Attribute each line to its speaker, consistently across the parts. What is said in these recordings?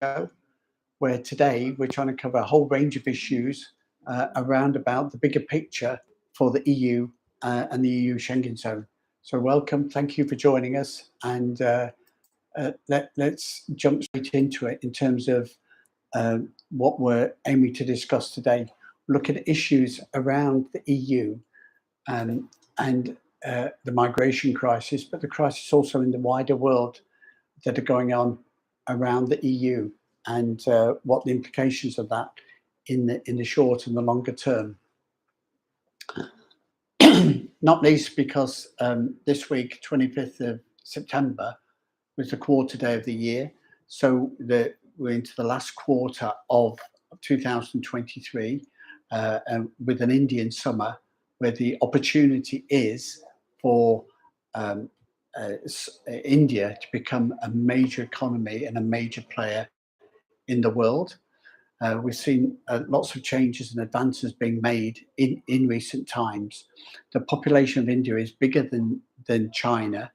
Speaker 1: show, where today we're trying to cover a whole range of issues around about the bigger picture for the EU and the EU Schengen zone. So welcome, thank you for joining us, and let's jump straight into it in terms of what we're aiming to discuss today. Look at issues around the EU and the migration crisis, but the crisis also in the wider world that are going on around the EU, and what the implications of that in the short and the longer term. Not least because this week, 25th of September, was the quarter day of the year. So we're into the last quarter of 2023 and with an Indian summer, where the opportunity is for India to become a major economy and a major player in the world. We've seen lots of changes and advances being made in recent times. The population of India is bigger than China,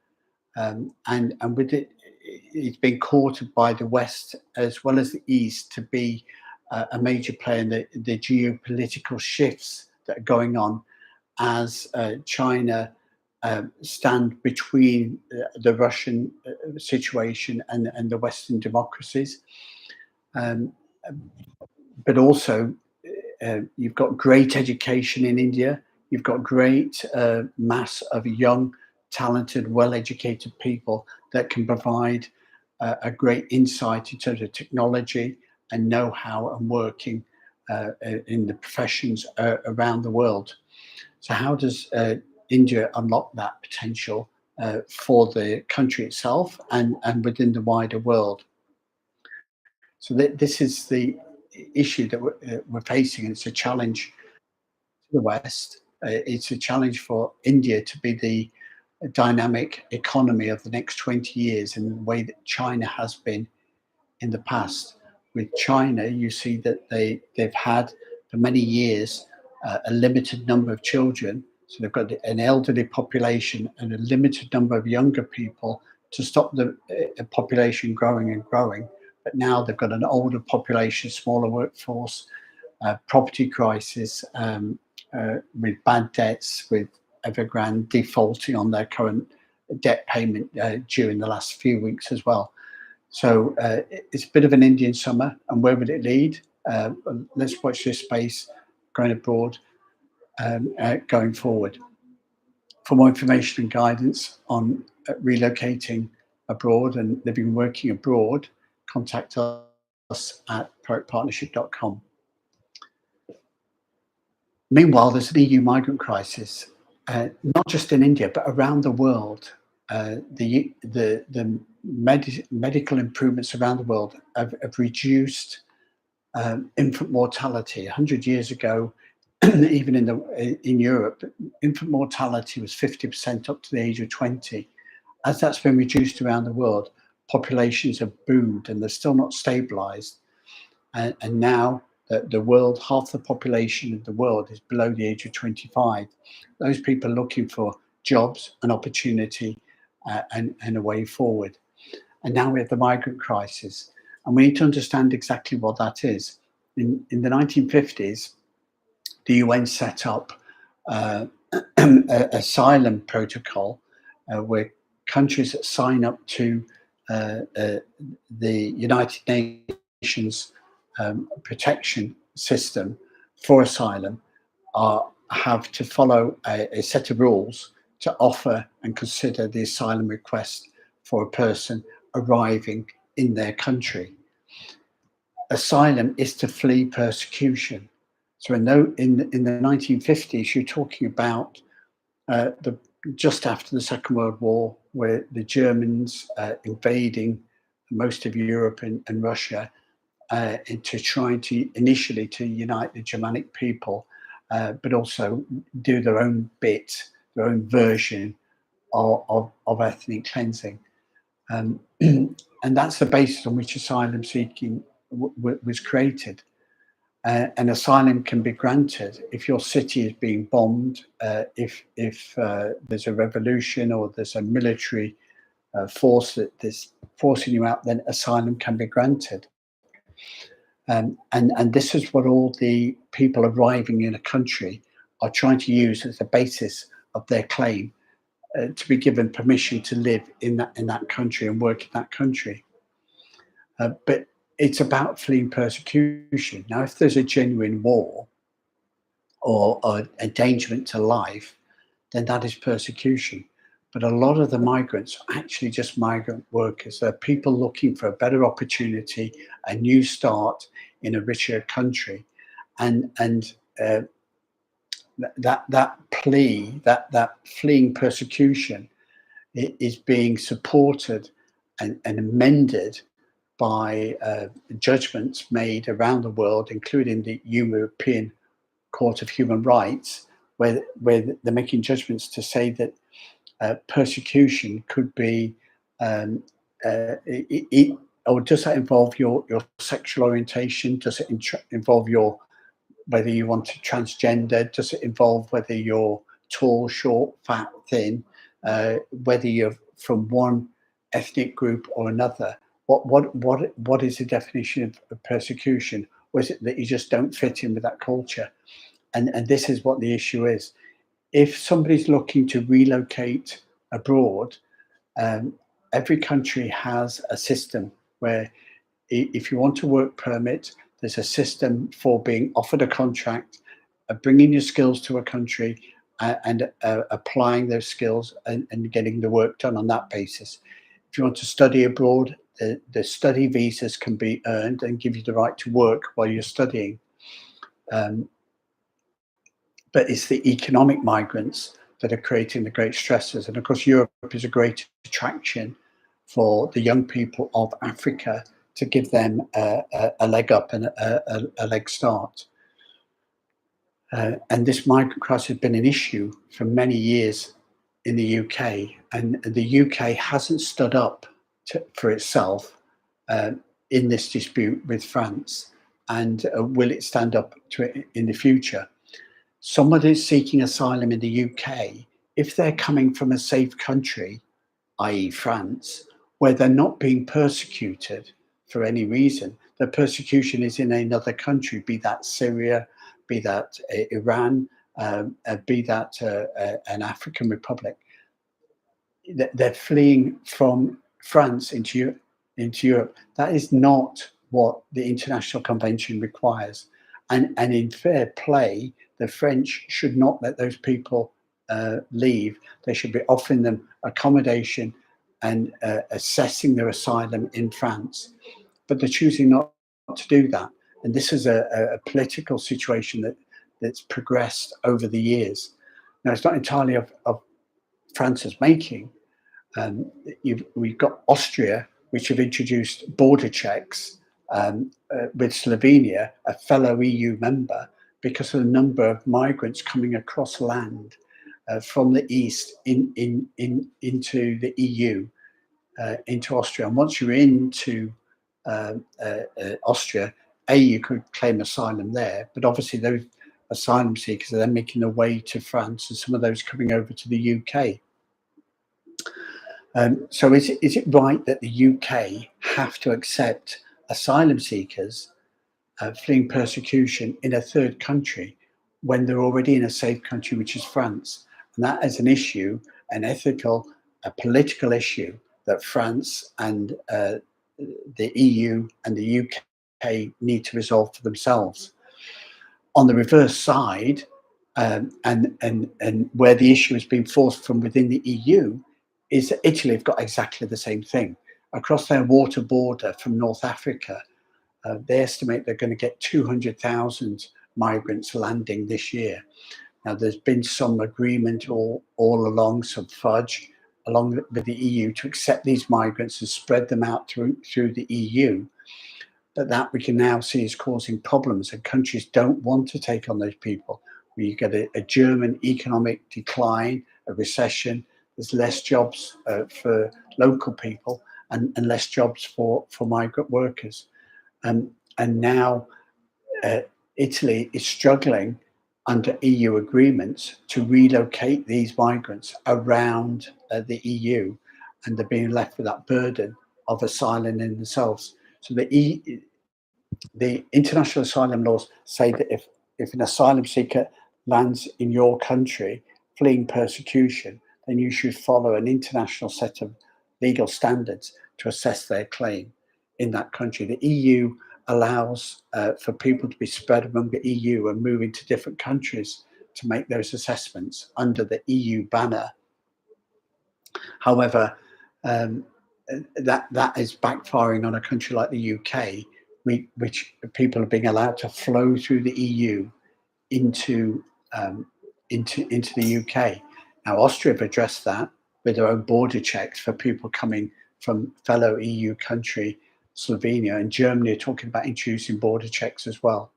Speaker 1: and with it, it's been courted by the West as well as the East to be a major player in the geopolitical shifts that are going on as China stand between the Russian situation and the Western democracies. But also, you've got great education in India. You've got great mass of young, talented, well-educated people that can provide a great insight in terms of technology and know-how and working in the professions around the world. So how does India unlock that potential for the country itself and within the wider world? So this is the issue that we're facing, and it's a challenge to the West. It's a challenge for India to be the dynamic economy of the next 20 years in the way that China has been in the past. With China, you see that they've had for many years a limited number of children. So they've got an elderly population and a limited number of younger people to stop the population growing and growing. But now they've got an older population, smaller workforce, property crisis, with bad debts, with Evergrande defaulting on their current debt payment during the last few weeks as well. So it's a bit of an Indian summer, and where would it lead? Let's watch this space going abroad, going forward. For more information and guidance on relocating abroad and living and working abroad, contact us at proactpartnership.com. Meanwhile, there's an EU migrant crisis, not just in India, but around the world. The medical improvements around the world have reduced infant mortality. 100 years ago, even in Europe, infant mortality was 50% up to the age of 20. As that's been reduced around the world, populations have boomed and they're still not stabilized. And now the world, half the population of the world is below the age of 25. Those people are looking for jobs and opportunity and a way forward. And now we have the migrant crisis. And we need to understand exactly what that is. In the 1950s, the UN set up an asylum protocol where countries that sign up to the United Nations protection system for asylum have to follow a set of rules to offer and consider the asylum request for a person arriving in their country. Asylum is to flee persecution. So in the 1950s, you're talking about just after the Second World War, where the Germans invading most of Europe and Russia into trying to initially to unite the Germanic people, but also do their own bit, their own version of ethnic cleansing. And that's the basis on which asylum seeking was created. And asylum can be granted if your city is being bombed, if there's a revolution or there's a military force that's forcing you out, then asylum can be granted. And this is what all the people arriving in a country are trying to use as the basis of their claim to be given permission to live in that country and work in that country. But it's about fleeing persecution. Now, if there's a genuine war or endangerment to life, then that is persecution. But a lot of the migrants are actually just migrant workers. They're people looking for a better opportunity, a new start in a richer country, and that plea, that fleeing persecution, is being supported and amended by judgments made around the world, including the European Court of Human Rights, where they're making judgments to say that persecution could be, or does that involve your sexual orientation? Does it involve your whether you want to transgender? Does it involve whether you're tall, short, fat, thin? Whether you're from one ethnic group or another? What is the definition of persecution? Or is it that you just don't fit in with that culture? And this is what the issue is. If somebody's looking to relocate abroad, um, every country has a system where if you want a work permit, there's a system for being offered a contract, bringing your skills to a country, and applying those skills and getting the work done on that basis. If you want to study abroad, the study visas can be earned and give you the right to work while you're studying. Um, but it's the economic migrants that are creating the great stresses. And of course, Europe is a great attraction for the young people of Africa to give them a leg up and a leg start. And this migrant crisis has been an issue for many years in the UK, and the UK hasn't stood up for itself uh, in this dispute with France. And will it stand up to it in the future? Somebody seeking asylum in the UK, if they're coming from a safe country, i.e., France, where they're not being persecuted for any reason, the persecution is in another country, be that Syria, be that Iran, be that an African republic. They're fleeing from France into Europe. That is not what the International Convention requires. And in fair play, the French should not let those people leave. They should be offering them accommodation and assessing their asylum in France. But they're choosing not to do that. And this is a political situation that's progressed over the years. Now, it's not entirely of France's making. We've got Austria, which have introduced border checks with Slovenia, a fellow EU member, because of the number of migrants coming across land from the east into the EU, into Austria. And once you're into Austria, you could claim asylum there, but obviously those asylum seekers are then making their way to France, and some of those coming over to the UK. So is it right that the UK have to accept asylum seekers fleeing persecution in a third country when they're already in a safe country, which is France? And that is an issue, an ethical, a political issue that France and the EU and the UK need to resolve for themselves. On the reverse side, and where the issue has been forced from within the EU, is that Italy have got exactly the same thing. Across their water border from North Africa, they estimate they're going to get 200,000 migrants landing this year. Now, there's been some agreement all along, some fudge along with the EU to accept these migrants and spread them out through the EU. But that we can now see is causing problems, and countries don't want to take on those people. Where you get a German economic decline, a recession, there's less jobs for local people and less jobs for migrant workers. And now Italy is struggling under EU agreements to relocate these migrants around the EU, and they're being left with that burden of asylum in themselves. So The international asylum laws say that if an asylum seeker lands in your country fleeing persecution, then you should follow an international set of legal standards to assess their claim in that country. The EU allows for people to be spread among the EU and move into different countries to make those assessments under the EU banner. However, um, that is backfiring on a country like the UK, which people are being allowed to flow through the EU into um, into the UK. Now, Austria have addressed that with their own border checks for people coming from fellow EU country, Slovenia, and Germany are talking about introducing border checks as well.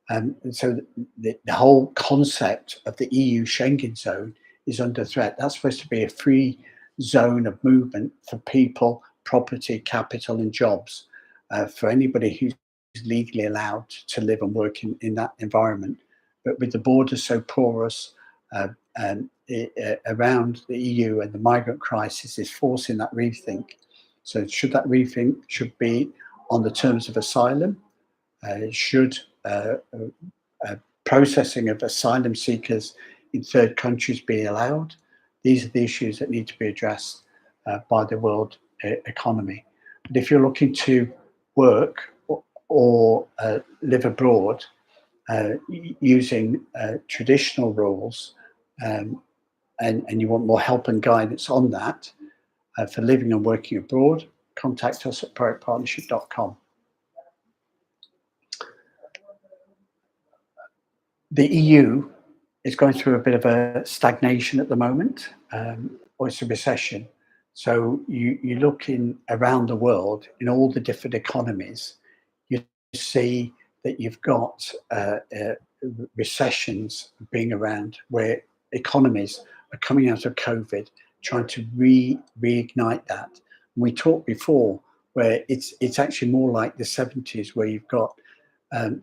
Speaker 1: And so the whole concept of the EU Schengen zone is under threat. That's supposed to be a free zone of movement for people, property, capital, and jobs for anybody who's legally allowed to live and work in that environment. But with the borders so porous around the EU, and the migrant crisis is forcing that rethink. So should that rethink should be on the terms of asylum? Should processing of asylum seekers in third countries be allowed? These are the issues that need to be addressed by the world economy. But if you're looking to work or live abroad using traditional rules, and you want more help and guidance on that for living and working abroad, contact us at proactpartnership.com. The EU is going through a bit of a stagnation at the moment, or it's a recession. So you look in around the world in all the different economies, you see that you've got recessions being around where economies are coming out of COVID, trying to reignite that. And we talked before where it's actually more like the 70s, where you've got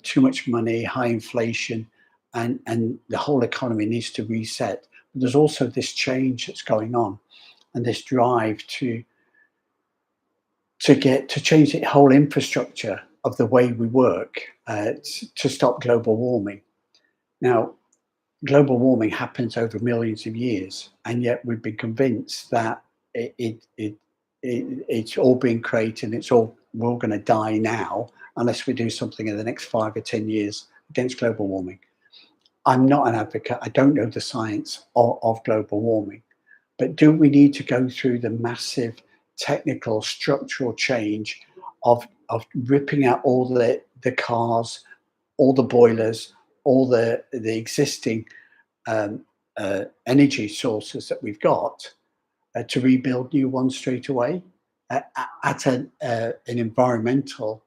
Speaker 1: too much money, high inflation, and the whole economy needs to reset. But there's also this change that's going on, and this drive to change the whole infrastructure of the way we work to stop global warming. Now, global warming happens over millions of years, and yet we've been convinced that it's all being created, we're all going to die now unless we do something in the next 5 or 10 years against global warming. I'm not an advocate. I don't know the science of global warming, but do we need to go through the massive technical structural change of ripping out all the cars, all the boilers, all the existing energy sources that we've got to rebuild new ones straight away at an environmental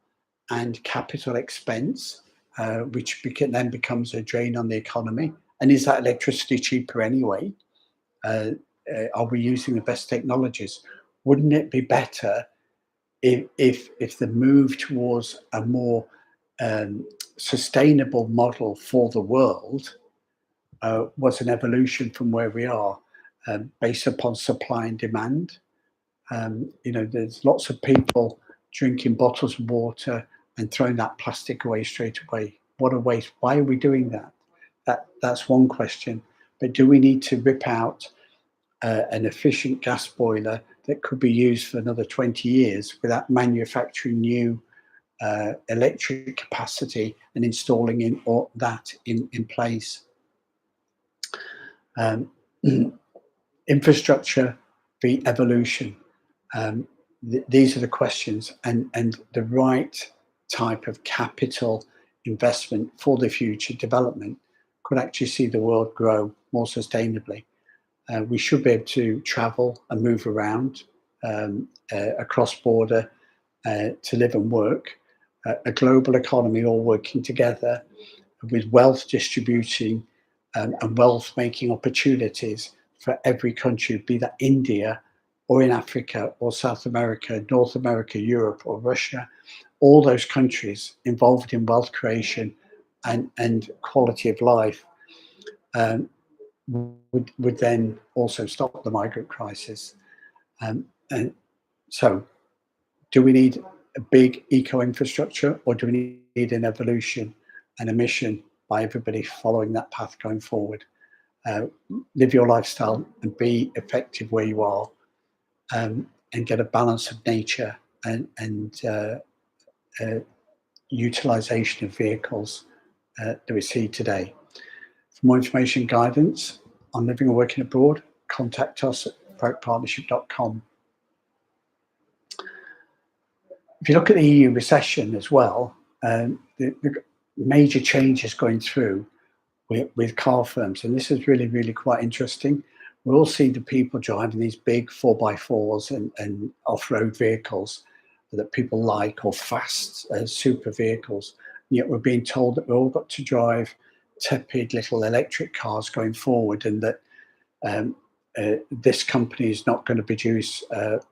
Speaker 1: and capital expense, which then becomes a drain on the economy? And is that electricity cheaper anyway? Are we using the best technologies? Wouldn't it be better if the move towards a more sustainable model for the world was an evolution from where we are, based upon supply and demand? There's lots of people drinking bottles of water and throwing that plastic away straight away. What a waste. Why are we doing that? That's one question. But do we need to rip out an efficient gas boiler that could be used for another 20 years without manufacturing new electric capacity and installing that in place? Infrastructure v evolution. These are the questions, and the right type of capital investment for the future development could actually see the world grow more sustainably. We should be able to travel and move around across border to live and work. A global economy all working together with wealth distributing and wealth making opportunities for every country, be that India or in Africa or South America, North America, Europe or Russia. All those countries involved in wealth creation and quality of life would then also stop the migrant crisis. And so do we need a big eco infrastructure, or do we need an evolution and a mission by everybody following that path going forward? Live your lifestyle and be effective where you are, and get a balance of nature and utilization of vehicles that we see today. For more information and guidance on living or working abroad, contact us at proactpartnership.com. If you look at the EU recession as well, the major changes going through with car firms, and this is really, really quite interesting. We all see the people driving these big 4x4s and off-road vehicles that people like, or fast super vehicles. And yet we're being told that we've all got to drive tepid little electric cars going forward, and that this company is not going to produce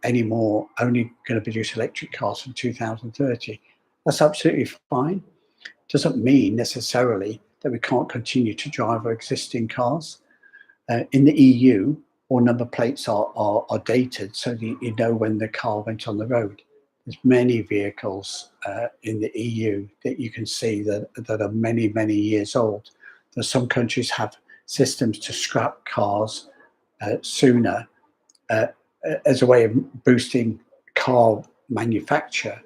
Speaker 1: anymore, only going to produce electric cars from 2030. That's absolutely fine. Doesn't mean necessarily that we can't continue to drive our existing cars. In the EU, all number plates are dated, so that you know when the car went on the road. There's many vehicles in the EU that you can see that are many, many years old. There's some countries have systems to scrap cars sooner as a way of boosting car manufacture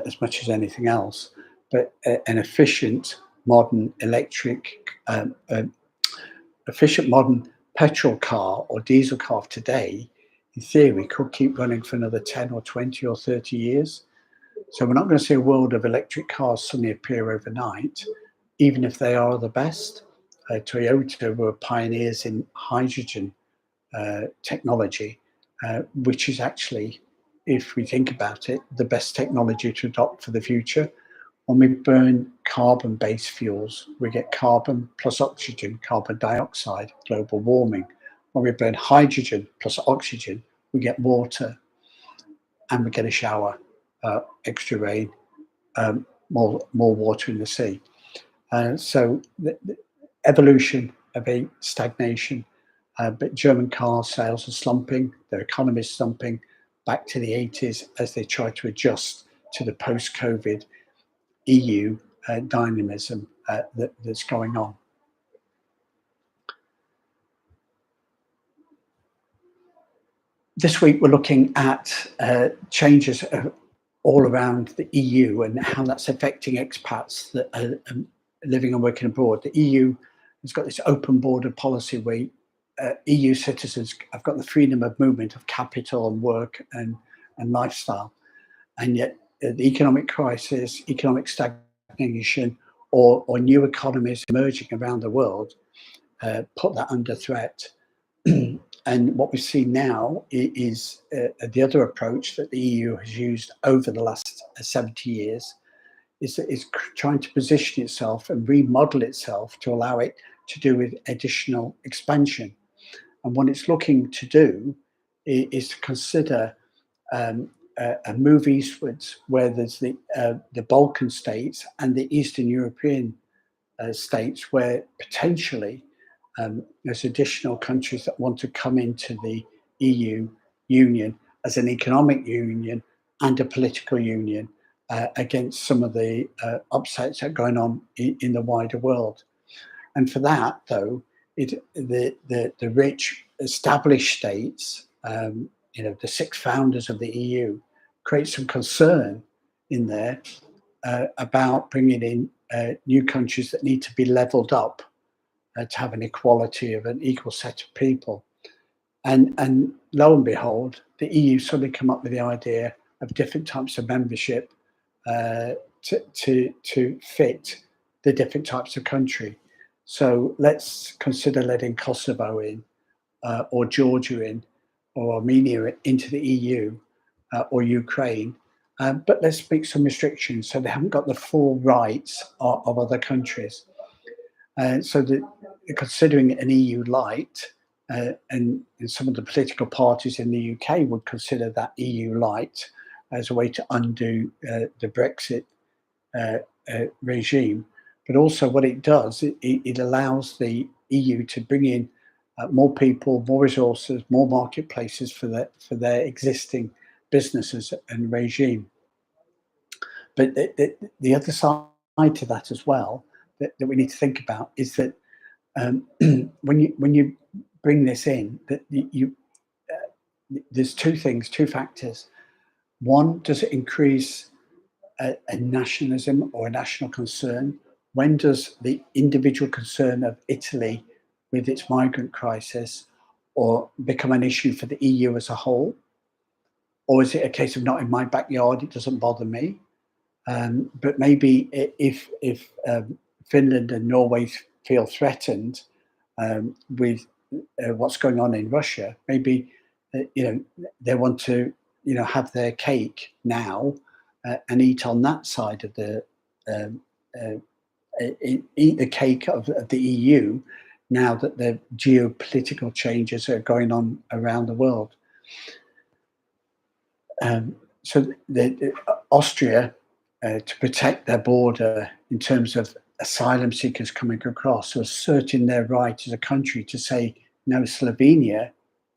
Speaker 1: as much as anything else. But an efficient, modern efficient modern petrol car or diesel car today, in theory, could keep running for another 10 or 20 or 30 years. So we're not going to see a world of electric cars suddenly appear overnight, even if they are the best. Toyota were pioneers in hydrogen technology, which is actually, if we think about it, the best technology to adopt for the future. When we burn carbon-based fuels, we get carbon plus oxygen, carbon dioxide, global warming. When we burn hydrogen plus oxygen, we get water, and we get a shower, extra rain, more water in the sea. So the evolution of a stagnation, but German car sales are slumping, their economy is slumping back to the 80s as they try to adjust to the post-COVID EU dynamism that's going on. This week we're looking at changes all around the EU and how that's affecting expats that are living and working abroad. The EU has got this open border policy where EU citizens have got the freedom of movement of capital and work and lifestyle, and yet the economic crisis, economic stagnation, or new economies emerging around the world put that under threat. And what we see now is the other approach that the EU has used over the last 70 years is trying to position itself and remodel itself to allow it to do with additional expansion. And what it's looking to do is to consider a move eastwards, where there's the Balkan states and the Eastern European states, where potentially there's additional countries that want to come into the EU union as an economic union and a political union against some of the upsets that are going on in the wider world. And for that, though, the rich established states, the 6 founders of the EU, create some concern in there about bringing in new countries that need to be leveled up to have an equality of an equal set of people. And lo and behold, the EU suddenly come up with the idea of different types of membership to fit the different types of country. So let's consider letting Kosovo in, or Georgia in, or Armenia into the EU, or Ukraine. But let's make some restrictions so they haven't got the full rights of other countries. So that considering an EU light, and some of the political parties in the UK would consider that EU light as a way to undo the Brexit regime. But also what it does, it allows the EU to bring in more people, more resources, more marketplaces for their existing businesses and regime. But the other side to that as well that we need to think about is that when you bring this in, that there's two things, two factors. One, does it increase a nationalism or a national concern? When does the individual concern of Italy with its migrant crisis or become an issue for the EU as a whole? Or is it a case of not in my backyard, it doesn't bother me? But maybe if Finland and Norway feel threatened with what's going on in Russia, maybe they want to have their cake now and eat on that side of the um, uh, eat the cake of the EU now that the geopolitical changes are going on around the world. So Austria, to protect their border in terms of asylum seekers coming across, so asserting their right as a country to say, no, Slovenia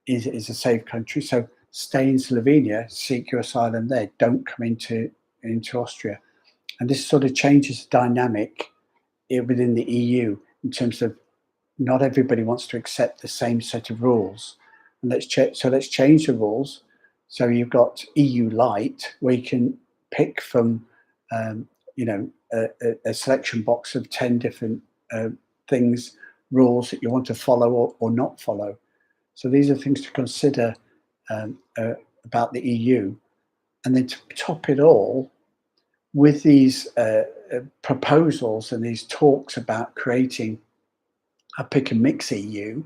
Speaker 1: is a safe country, so stay in Slovenia, seek your asylum there, don't come into Austria. And this sort of changes the dynamic within the EU in terms of not everybody wants to accept the same set of rules. And let's change the rules. So you've got EU Light, where you can pick from, a selection box of 10 different things, rules that you want to follow or not follow. So these are things to consider about the EU. And then to top it all, with these proposals and these talks about creating a pick and mix EU,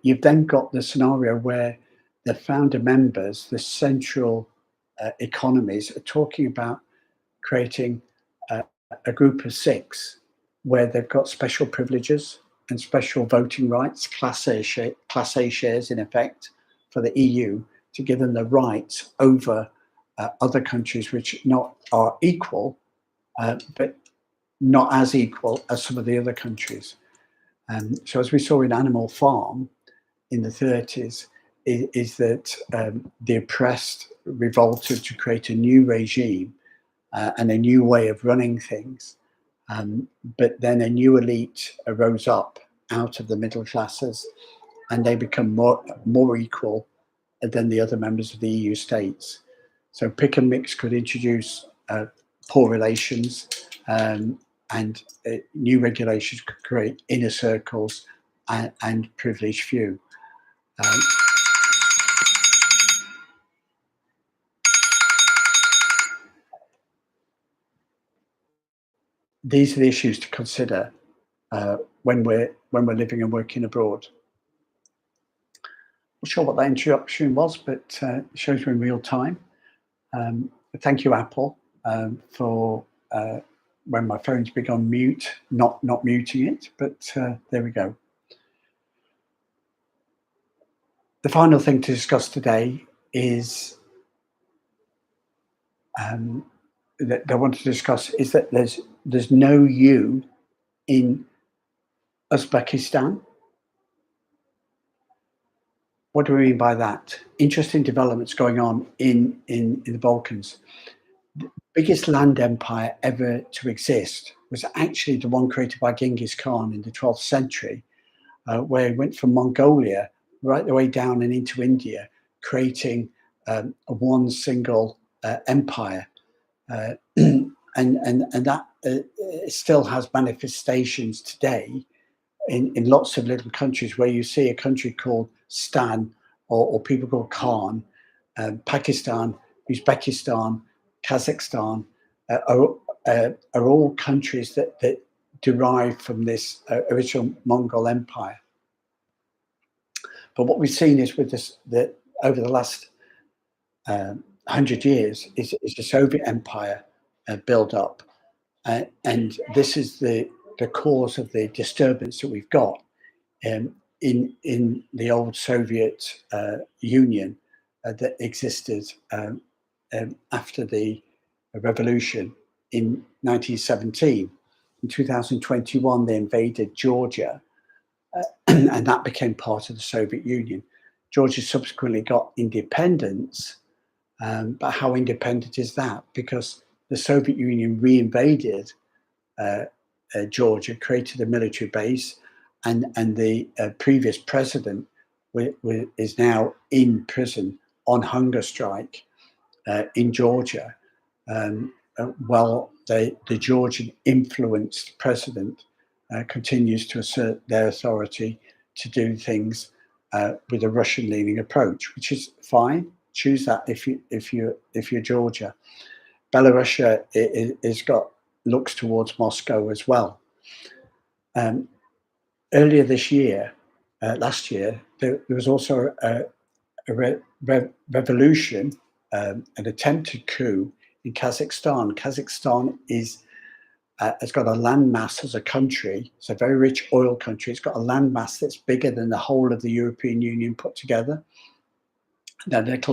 Speaker 1: you've then got the scenario where the founder members, the central economies, are talking about creating a, a group of six where they've got special privileges and special voting rights, class A shares in effect for the EU, to give them the rights over other countries which not are equal, but not as equal as some of the other countries. So as we saw in Animal Farm in the 30s, is that the oppressed revolted to create a new regime and a new way of running things. But then a new elite arose up out of the middle classes, and they become more equal than the other members of the EU states. So pick and mix could introduce poor relations, and new regulations could create inner circles and privileged few. Um, these are the issues to consider when we're living and working abroad. Not sure what that introduction was, but it shows we're in real time. But thank you, Apple, for when my phone's been on mute, not muting it. But there we go. The final thing to discuss today is that I want to discuss is that there's no you in Uzbekistan. What do we mean by that? Interesting developments going on in the Balkans. The biggest land empire ever to exist was actually the one created by Genghis Khan in the 12th century, where he went from Mongolia right the way down and into India, creating a one single empire. And that still has manifestations today in lots of little countries, where you see a country called Stan or people called Khan, Pakistan, Uzbekistan, Kazakhstan are all countries that derive from this original Mongol empire. But what we've seen is with this, that over the last 100 years is the Soviet empire build up. And this is the cause of the disturbance that we've got in the old Soviet Union that existed after the revolution in 1917. In 2021, they invaded Georgia, and that became part of the Soviet Union. Georgia subsequently got independence, but how independent is that? Because the Soviet Union reinvaded Georgia, created a military base, and the previous president is now in prison on hunger strike in Georgia, while the Georgian influenced president continues to assert their authority to do things with a Russian-leaning approach, which is fine. Choose that if you're Georgia. Belarus looks towards Moscow as well. Earlier this year, last year, there was also a revolution, an attempted coup in Kazakhstan. Kazakhstan has got a landmass as a country. It's a very rich oil country. It's got a landmass that's bigger than the whole of the European Union put together. That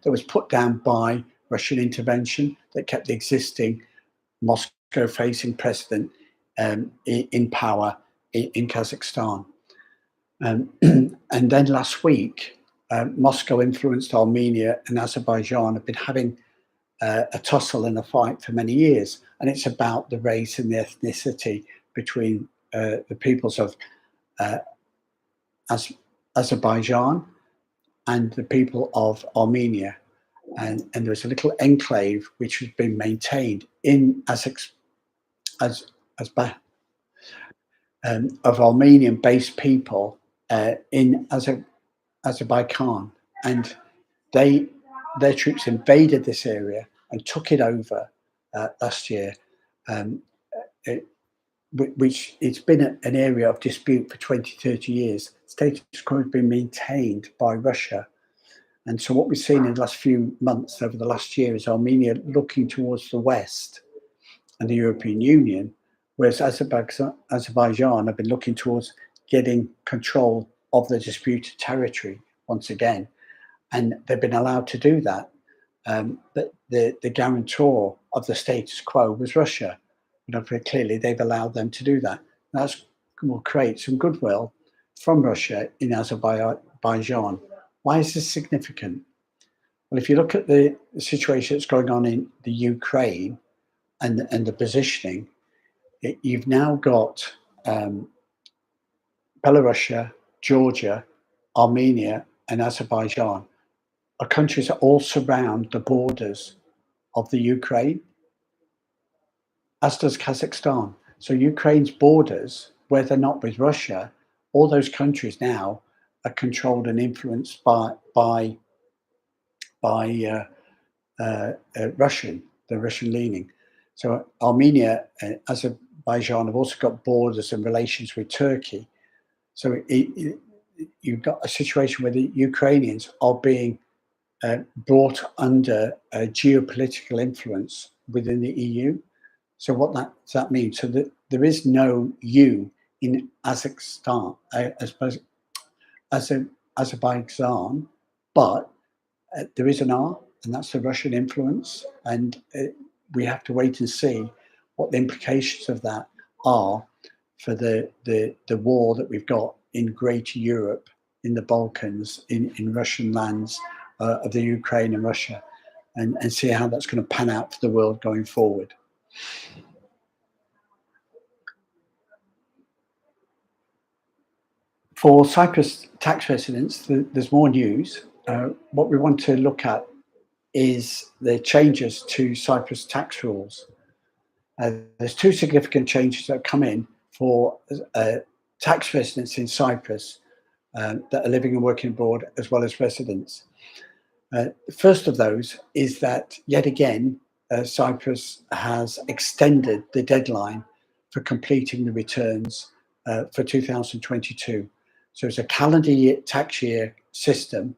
Speaker 1: was put down by Russian intervention that kept the existing Moscow-facing president in power in Kazakhstan. And then last week, Moscow-influenced Armenia and Azerbaijan have been having a tussle and a fight for many years, and it's about the race and the ethnicity between the peoples of Azerbaijan and the people of Armenia. And there was a little enclave which has been maintained in of Armenian-based people in Azerbaijan, and their troops invaded this area and took it over last year, which it's been an area of dispute for 20, 30 years. Status quo has been maintained by Russia. And so what we've seen in the last few months, over the last year, is Armenia looking towards the West and the European Union, whereas Azerbaijan have been looking towards getting control of the disputed territory once again. And they've been allowed to do that. But the guarantor of the status quo was Russia. Very clearly, they've allowed them to do that. That will create some goodwill from Russia in Azerbaijan. Why is this significant? Well, if you look at the situation that's going on in the Ukraine and the positioning, you've now got Belarus, Georgia, Armenia, and Azerbaijan are countries that all surround the borders of the Ukraine, as does Kazakhstan. So Ukraine's borders, where they're not with Russia, all those countries now are controlled and influenced by Russian, the Russian leaning. So Armenia and Azerbaijan have also got borders and relations with Turkey. So you've got a situation where the Ukrainians are being brought under geopolitical influence within the EU. So what does that mean? So that there is no U in Azerbaijan, but there is an R, and that's the Russian influence. And we have to wait and see what the implications of that are for the war that we've got in Greater Europe, in the Balkans, in Russian lands of the Ukraine and Russia, and see how that's going to pan out for the world going forward. For Cyprus tax residents, there's more news. What we want to look at is the changes to Cyprus tax rules. There's two significant changes that come in for tax residents in Cyprus that are living and working abroad, as well as residents. The first of those is that, yet again, Cyprus has extended the deadline for completing the returns for 2022. So it's a calendar year tax year system.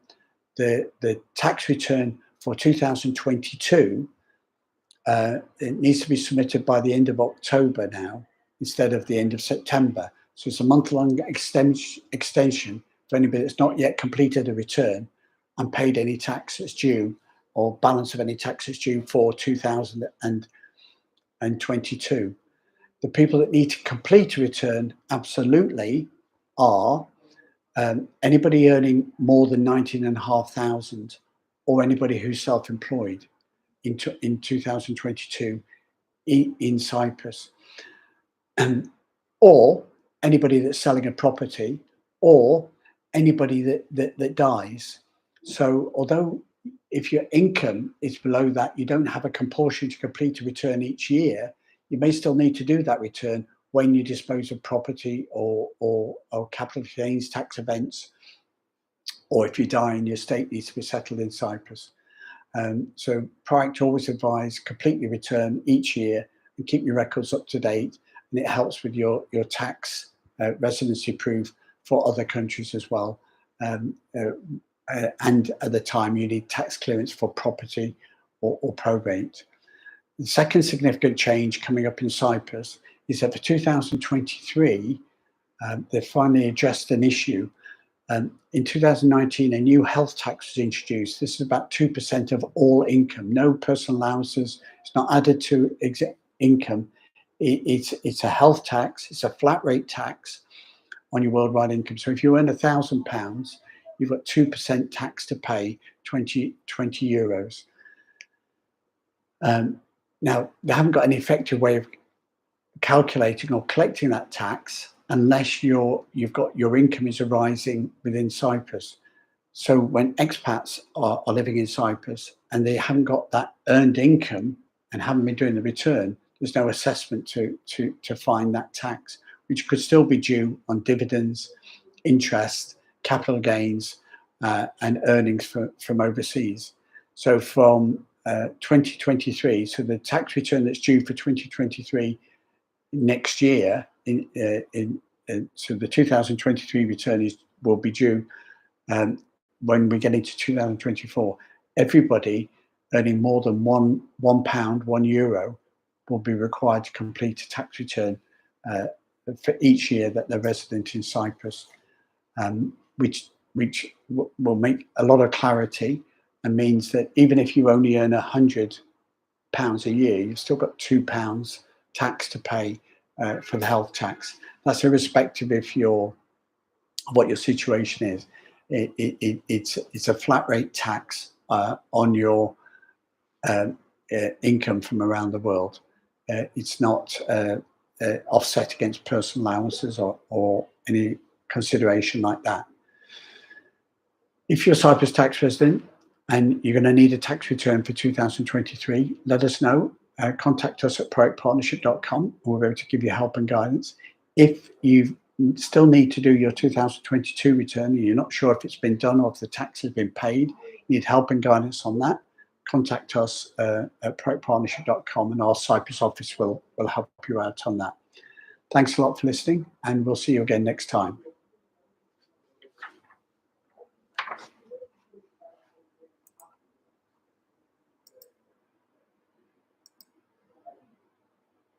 Speaker 1: The tax return for 2022 it needs to be submitted by the end of October now, instead of the end of September. So it's a month-long extension for anybody that's not yet completed a return and paid any tax that's due, or balance of any tax that's due for 2022. The people that need to complete a return absolutely are anybody earning more than 19,500, or anybody who's self-employed. in 2022 in Cyprus. Or anybody that's selling a property, or anybody that dies. So although if your income is below that, you don't have a compulsion to complete a return each year, you may still need to do that return when you dispose of property or capital gains tax events, or if you die and your estate needs to be settled in Cyprus. So Proact always advise completely return each year and keep your records up to date, and it helps with your tax residency proof for other countries as well. And at the time you need tax clearance for property or probate. The second significant change coming up in Cyprus is that for 2023, they've finally addressed an issue. In 2019, a new health tax was introduced. This is about 2% of all income. No personal allowances. It's not added to income. It's a health tax. It's a flat rate tax on your worldwide income. So if you earn £1,000, you've got 2% tax to pay, 20 euros. Now, they haven't got an effective way of calculating or collecting that tax unless you've got your income is arising within Cyprus. So when expats are living in Cyprus and they haven't got that earned income and haven't been doing the return, there's no assessment to find that tax, which could still be due on dividends, interest, capital gains, and earnings from overseas. So from 2023, so the tax return that's due for 2023 next year, so the 2023 return will be due when we get into 2024. Everybody earning more than £1, €1 will be required to complete a tax return for each year that they're resident in Cyprus, which will make a lot of clarity and means that even if you only earn £100 a year, you've still got £2 tax to pay for the health tax. That's irrespective of what your situation is. It's a flat rate tax on your income from around the world. It's not offset against personal allowances or any consideration like that. If you're a Cyprus tax resident and you're going to need a tax return for 2023, let us know. Contact us at proactpartnership.com and we'll be able to give you help and guidance. If you still need to do your 2022 return and you're not sure if it's been done or if the tax has been paid, you need help and guidance on that, contact us at proactpartnership.com and our Cyprus office will help you out on that. Thanks a lot for listening, and we'll see you again next time.